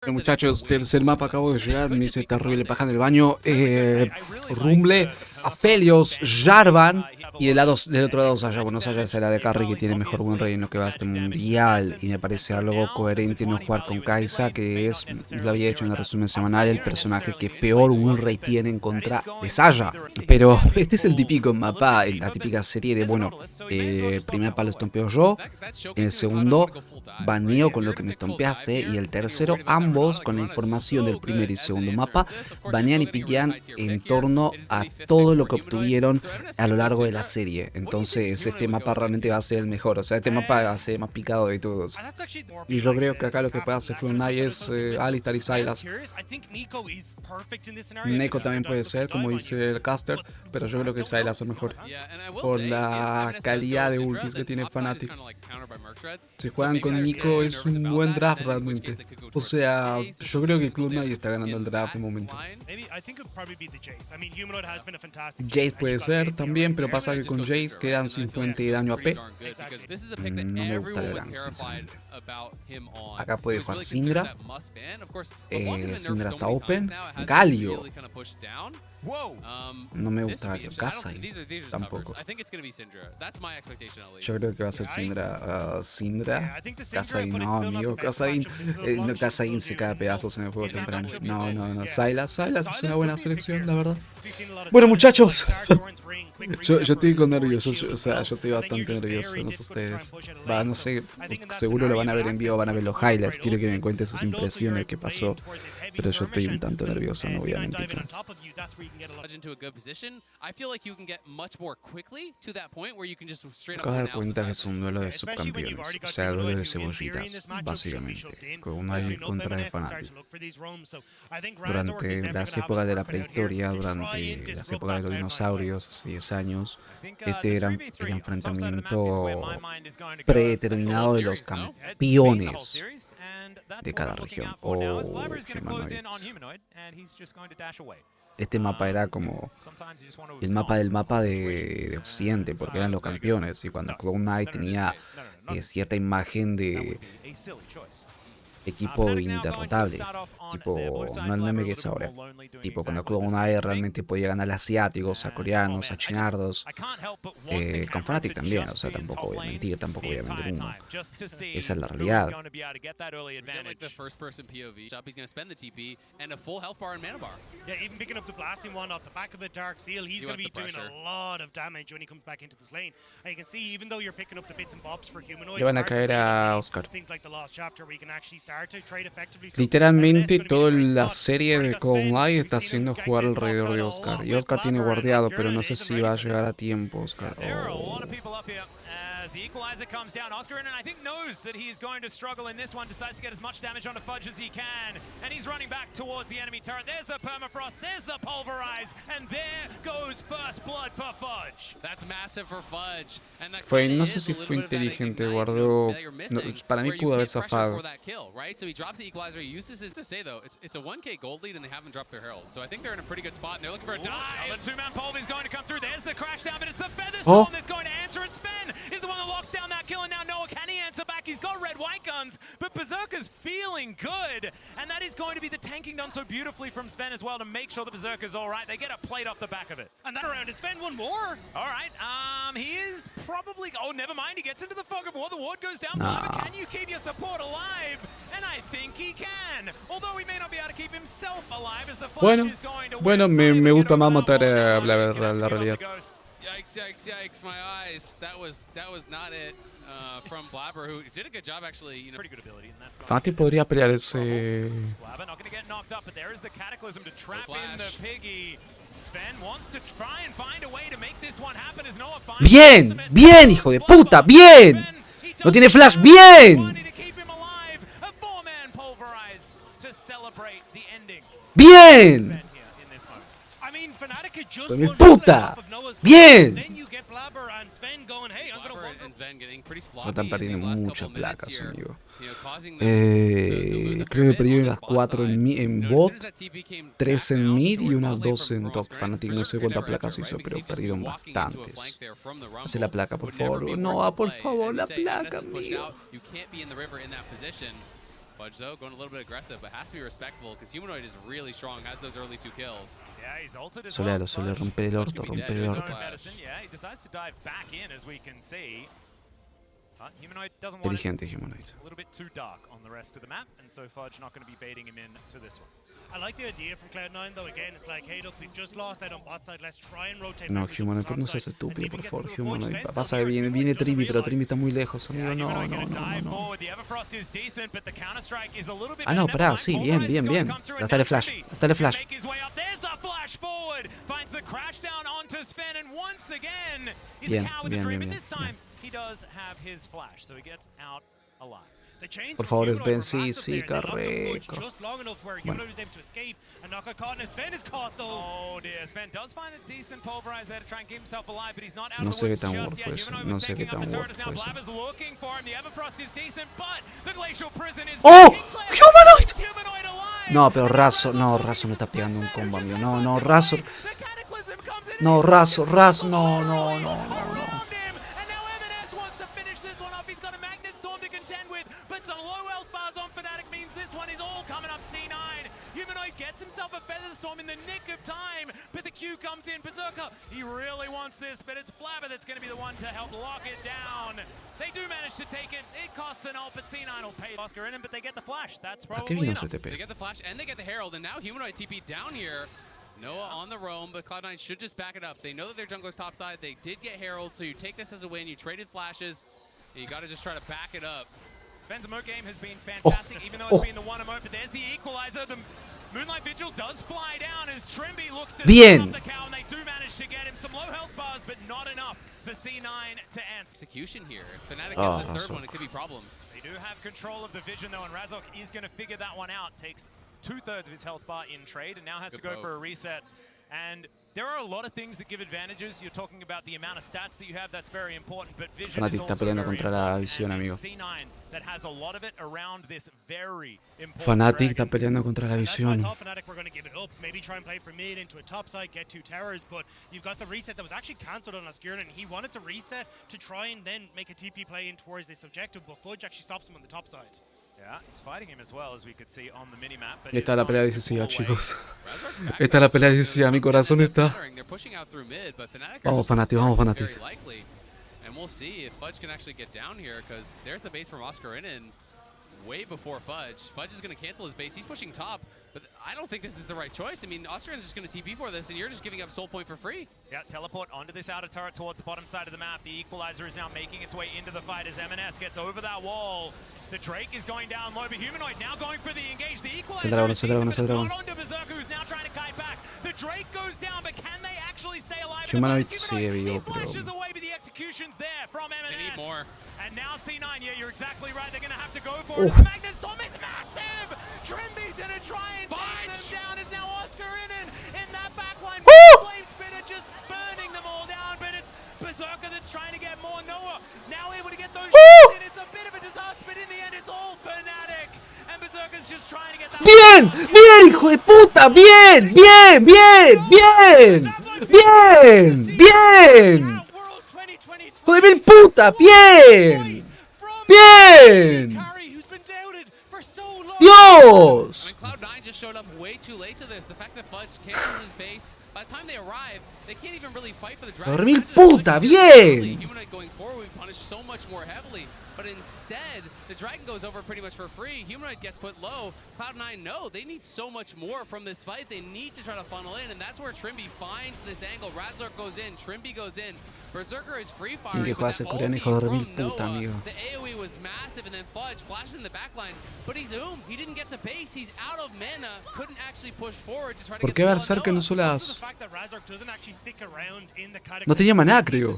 Bueno, muchachos, tercer mapa, acabo de llegar, me hice terrible paja en el baño. Rumble, Aphelios, Jarvan y del otro lado Saya. Bueno, Saya es la de carry que tiene mejor win rate en lo que va a este mundial. Y me parece algo coherente no jugar con Kai'Sa, que es, lo había hecho en el resumen semanal, el personaje que peor win rate tiene en contra de Saya. Pero este es el típico mapa, la típica serie de, bueno, el primer palo estompeo yo, en el segundo baneo con lo que me estompeaste, y el tercero ambos con la información del primer y segundo mapa banean y piquean en torno a todo lo que obtuvieron a lo largo de la serie. Entonces este mapa realmente va a ser el mejor, o sea, este mapa va a ser más picado de todos. Y yo creo que acá lo que puede hacer Cloud9 es Alistar y Sylas. Neko también puede ser, como dice el caster, pero yo creo que Sylas es mejor por la calidad de ultis que tiene Fnatic. Si juegan con Nico es un buen draft realmente. O sea, yo creo que Cloud9 está ganando el draft de momento. Jace puede ser también, pero pasa que con Jace quedan sin fuente de daño AP. No me gusta el rank, sinceramente. Acá puede jugar Syndra. Syndra está open. Galio. No me gusta Galio. Kazain tampoco. Yo creo que va a ser Syndra. Syndra. Kazain no, amigo. Kazain se cae a pedazos en el juego temprano. No. Sylas es una buena selección, la verdad. Bueno, muchachos. Yo estoy con nervioso, o sea, yo estoy bastante nervioso, no sé ustedes. No sé, seguro lo van a ver en vivo, van a ver los highlights, quiero que me cuenten sus impresiones, qué pasó. Pero yo estoy un tanto nervioso, no voy a mentir más. Acabo de dar cuenta que es un duelo de subcampeones, o sea, duelo de cebollitas, básicamente, con una contra de Fnatic. Durante las épocas de la prehistoria, durante las épocas de los dinosaurios, hace 10 años, este era el enfrentamiento predeterminado de los campeones de cada región o humanoides. Este mapa era como el mapa del mapa de Occidente, porque eran los campeones, y cuando Cloud9 tenía cierta imagen de equipo inderrotable, tipo, no el meme que es ahora, tipo cuando Cloud9 realmente podía ganar a asiáticos, a coreanos, a chinardos, con Fnatic también, o sea, tampoco voy a mentir, tampoco voy a vender humo. Esa es la realidad. Le van a caer a Oscar. Literalmente toda la serie de Cloud9 está haciendo jugar alrededor de Oscar. Y Oscar tiene guardiado, pero no sé si va a llegar a tiempo, Oscar. The equalizer comes down. Oscar in, and I think knows that he's going to struggle in this one. Decides to get as much damage onto Fudge as he can. And he's running back towards the enemy turret. There's the permafrost. There's the pulverize. And there goes first blood for Fudge. That's massive for Fudge. No sé si fue inteligente, guardó. No, para mí pudo haber zafado. So he drops the equalizer. He uses his to say though, it's a 1k gold lead and they haven't dropped their herald. So I think they're in a pretty good spot and they're looking for a dive. The two-man pulver is going to come through. There's the crash down, but it's the Featherstorm that's going to answer. And Sven is the one that locks down that kill, and now Noah, can he answer back? He's got red white guns, but Berserker's feeling good, and that is going to be the tanking done so beautifully from Sven as well to make sure the Berserker's all right. They get a plate off the back of it. And that around is Sven one more. All right, he is probably, oh, never mind, he gets into the fog of war. The ward goes down. Can you keep your support alive? And I think he can, although he may not be able to keep himself alive as the Flash is going to win. Me gusta más matar a la realidad. Yikes, my eyes. That was not it from Blabber, who did a good job actually, you know. Pretty good ability, and that's Fnatic podría pelear ese. Blabber not going to get knocked up, but there is the cataclysm to trap in the piggy. Sven wants to try and find a way to make this one happen as Noah finds. Bien, hijo de puta, bien. No tiene flash, bien. Bien. ¡Hijo de puta! ¡Bien! No están perdiendo muchas placas, amigo. Creo que perdieron las 4 en bot, 3 en mid y unas 2 en top. Fnatic no sé cuántas placas hizo, pero perdieron bastantes. Hace la placa, por favor. No, por favor, la placa, amigo. Fudge though going a little bit aggressive, but has to be respectful because Humanoid is really strong, has those early 2 kills. Solealo, Sole, romper el orto, romper el orto. Inteligente Humanoid. No, Humanoid, no seas estúpido, por favor. Humanoid, pasa que viene Trimby, pero Trimby está muy lejos, amigo. No. Ah, no, pará, sí, bien. Gastale flash. Bien. Por favor, es Ben, sí, correcto. Bueno. No sé qué tan worth fue eso. ¡Oh! ¡Humanoid! No, pero Razor no está pegando un combo, amigo. No, Razor. No. But some low health bars on Fnatic means this one is all coming up. C9. Humanoid gets himself a Feather Storm in the nick of time, but the Q comes in. Berserker, he really wants this, but it's Blabber that's going to be the one to help lock it down. They do manage to take it. It costs an ult, but C9 will pay Oscar in him, but they get the flash. That's probably enough. They get the flash and they get the Herald, and now Humanoid TP down here. Noah on the roam, but Cloud9 should just back it up. They know that their jungler's topside. They did get Herald, so you take this as a win. You traded flashes. You got to just try to back it up. Sven's emote game has been fantastic, even though it's been the one emote, but there's the equalizer. The Moonlight Vigil does fly down as Trimby looks to stop the cow, and they do manage to get him some low health bars, but not enough for C9 to answer. Execution here. If Fnatic gets this third one, it could be problems. They do have control of the vision, though, and Razork is going to figure that one out. Takes 2/3 of his health bar in trade, and now has to go for a reset. And there are a lot of things that give advantages. You're talking about the amount of stats that you have, that's very important, but vision Fnatic is está also peleando very contra la important. visión, amigo. C9 that has a lot of it around this very important Fnatic está peleando contra la visión. Fnatic were going to give it up, maybe try and play for mid into a top side, get 2 towers, but you've got the reset that was actually cancelled on Oscurin, and he wanted to reset to try and then make a TP play in towards this objective, but Fudge actually stops him on the top side. Esta es la pelea decisiva, chicos. Esta es la pelea decisiva, mi corazón está. Vamos, Fnatic, vamos, Fnatic. And we'll see if Fudge can actually get down here, because there's the base from Oscarinin way before Fudge. Fudge is going to cancel his base. He's pushing top, but I don't think this is the right choice. I mean, Oscarin's just going to TP for this, and you're just giving up soul point for free. Yeah, teleport onto this outer turret towards the bottom side of the map. The Equalizer is now making its way into the fight as M&S gets over that wall. The Drake is going down low, but Humanoid now going for the engage. The Equalizer is not onto Berserker, who's now trying to kite back. The Drake goes down, but can they actually stay alive? Humanoid sigue vivo, pero... Flashes away, but the execution's there from M&S. They need more. And now C9, yeah, you're exactly right. They're going to have to go for it. The Magnet Storm is massive! Trimby's going to try and take them down. Is now Oscarinin in that backline. Flame Spitter just burning them all down, but it's Berserker that's trying to get more. Noah now able to get those shots in. It's a bit of a disaster, but in the end, it's all Fnatic. And Berserker's just trying to get that. ¡Bien! ¡Bien, hijo de puta! ¡Bien! ¡Bien! ¡Bien! ¡Bien! ¡Bien! ¡Bien! ¡Hijo de mil puta! ¡Bien! ¡Bien! ¡Dios! Cloud9 just showed up way too late to this. The fact that Fudge cancels his base, by the time they arrive, they can't even really fight for the dragon. ¡Hijo de mil puta! ¡Bien! Humanoid going forward, we punish so much more heavily. But instead, the dragon goes over pretty much for free. Humanoid gets put low. Cloud9, no, they need so much more from this fight. They need to try to funnel in, and that's where Trimby finds this angle. Razork goes in, Trimby goes in. Berserker is free firing. Que juega ese coreano, hijo de mil puta, amigo. The AoE was massive, and then Fudge flashes in the backline, but he's zoomed. He didn't get to base. He's out of mana. Couldn't actually push forward to try to ¿Por get qué the Berserker no solo las... No No tenía maná, creo.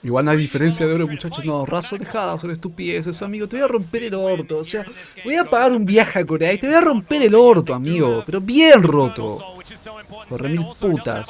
Igual no hay diferencia de oro, muchachos. No, Razor dejada, son estupideces, amigo. Te voy a romper el orto. O sea, voy a pagar un viaje a Corea y te voy a romper el orto, amigo. Pero bien roto. Corre mil putas.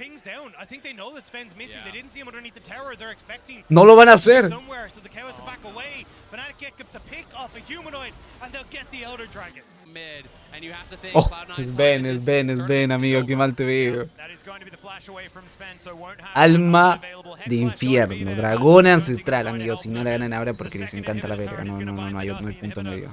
ping's down. I think they know that Sven's missing. They didn't see him underneath the tower. They're expecting No lo van a hacer. somewhere, so the cow has to back away. Fnatic get the pick off a humanoid, and they'll get the Elder Dragon. Mid, and you have to think Oh, Cloud9's es plan Ben, is es Ben, es Ben, amigo, qué mal te veo. That is going to be the flash away from Sven, so won't have Alma available. de infierno, dragón ancestral, amigos. Si no la ganan ahora porque les encanta la verga. No, no, no, no hay punto medio.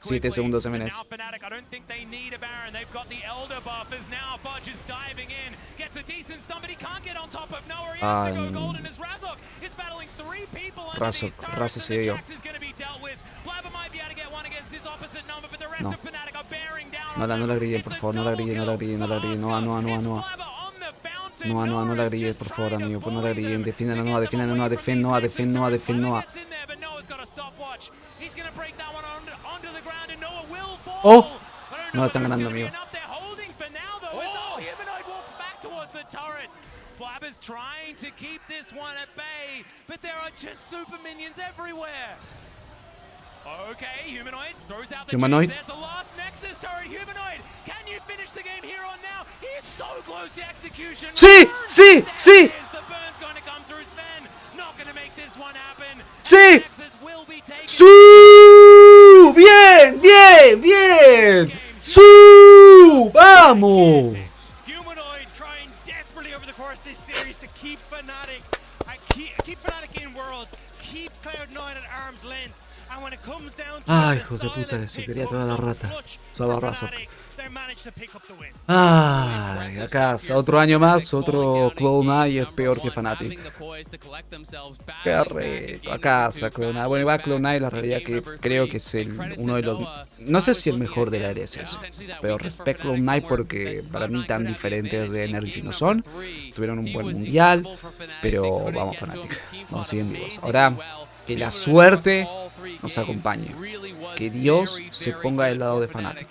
7 segundos de menes. Fnatic, I don't think they need a Baron. They've got the Elder buff as now Fudge is diving in. Gets a decent stun, but he can't get on top of Noah. He has to go golden as Razork is battling 3 people underneath these turrets. Razork se dio. Jax is going to be dealt with. Blabber might be able to get one against his opposite number, but the rest No. of Fnatic are bearing down No on la, them. no la grillen, por It's a favor, no la grillen, no la double grillen, no la grillen. kill. No, no, no, It's no. Blabber on the fountain. No, no, no la grillen, por favor, amigo. Pues no la grillen. Defiendan a Noah, defiendan a Noah, defiendan a Noah, defiendan a Noah, defiendan a Noah. Gets in there, but Noah's got a stopwatch. He's going to break that one onto the ground, and Noah will fall. Oh. I don't No know la están if it's ganando, gonna be amigo. enough. They're holding for now, though. As Humanoid walks back towards the turret. Blabber's trying to keep this one at bay, but there are just super minions everywhere. Okay, Humanoid throws out the Humanoid. There's the last Nexus turret. Humanoid, can you finish the game here on now? He is so close to execution. Sí, sí, sí. The burn's going to come through Sven. Not going to make this one happen. Sí. Nexus will be taken. ¡Su! ¡Bien, bien, bien! ¡Su! ¡Vamos! Humanoid trying desperately over the course of this series to keep Fnatic, keep Fnatic in Worlds, keep Cloud9 at arm's length. And when it comes down to Ay, the hijos de puta, silent eso pick quería comes toda la up rata. clutch Solo for Razork. Fnatic, they managed to pick up the win. Ay, acá, otro año más, otro Cloud9 y es peor que Fnatic. Qué rico, acá Cloud9. Bueno, va Cloud9, la realidad que creo que es uno de los... No sé si el mejor de la LCS, pero respeto a Cloud9 porque para mí tan diferentes de Energy no son. Tuvieron un buen mundial, pero vamos Fnatic, vamos a seguir vivos. Ahora, que la suerte nos acompañe, que Dios se ponga del lado de Fnatic.